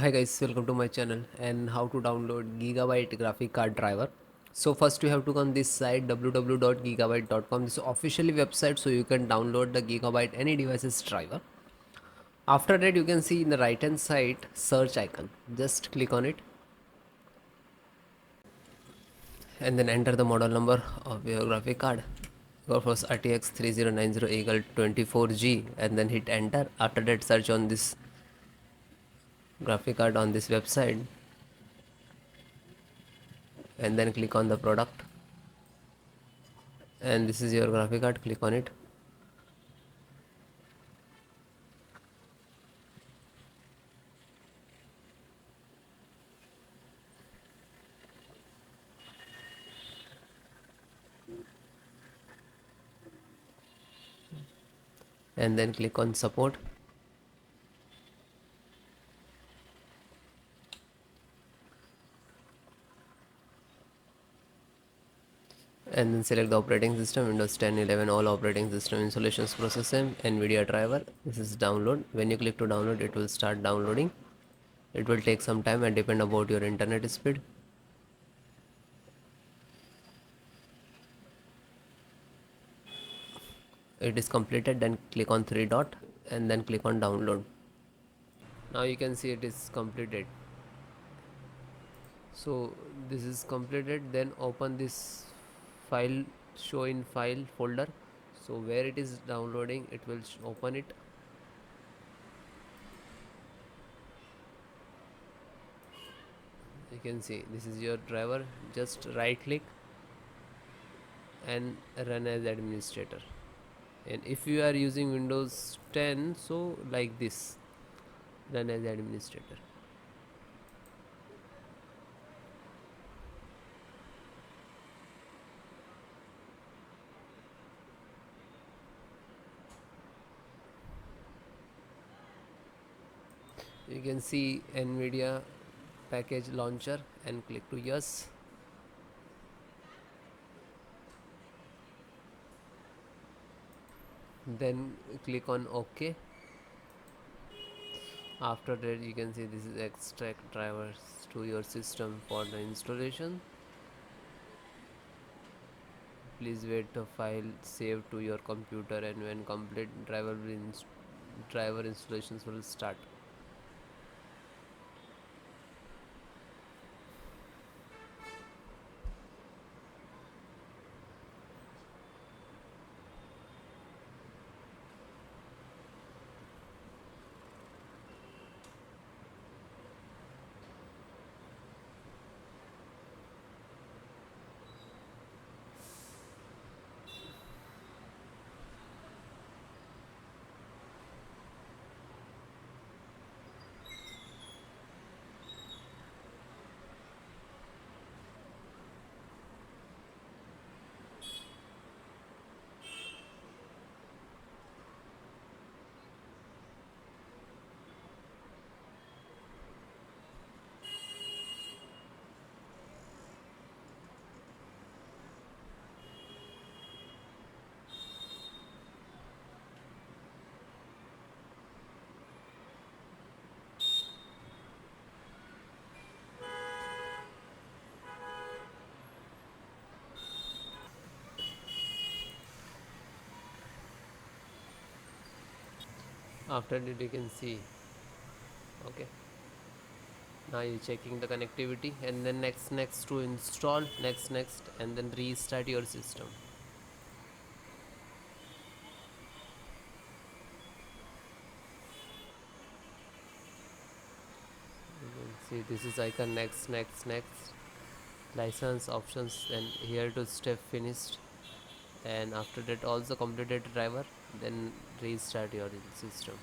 Hi guys, welcome to my channel and how to download Gigabyte graphic card driver. So first you have to go on this site www.gigabyte.com. This is officially website, so you can download the Gigabyte any devices driver. After that you can see in the right hand side search icon. Just click on it and then enter the model number of your graphic card. GeForce RTX 3090 equal 24G and then hit enter. After that search on this graphic card on this website and then click on the product, and this is your graphic card. Click on it and then click on support and then select the operating system. Windows 10, 11, all operating system installations process same. Nvidia driver, this is download. When you click to download, it will start downloading. It will take some time and depend about your internet speed. It is completed, then click on three dot and then click on download. Now you can see it is completed. So this is completed, then open this file, show in file folder. So where it is downloading, it will open it. You can see this is your driver. Just right click and run as administrator. And if you are using Windows 10, so like this, run as administrator. You can see Nvidia package launcher and click to yes. Then click on OK. After that you can see this is extract drivers to your system for the installation. Please wait the file save to your computer, and when complete, driver installations will start. After that you can see, okay, now you're checking the connectivity, and then next to install, next and then restart your system. You can see this is icon, next license options, then here to step finished, and after that also completed driver, then restart your system.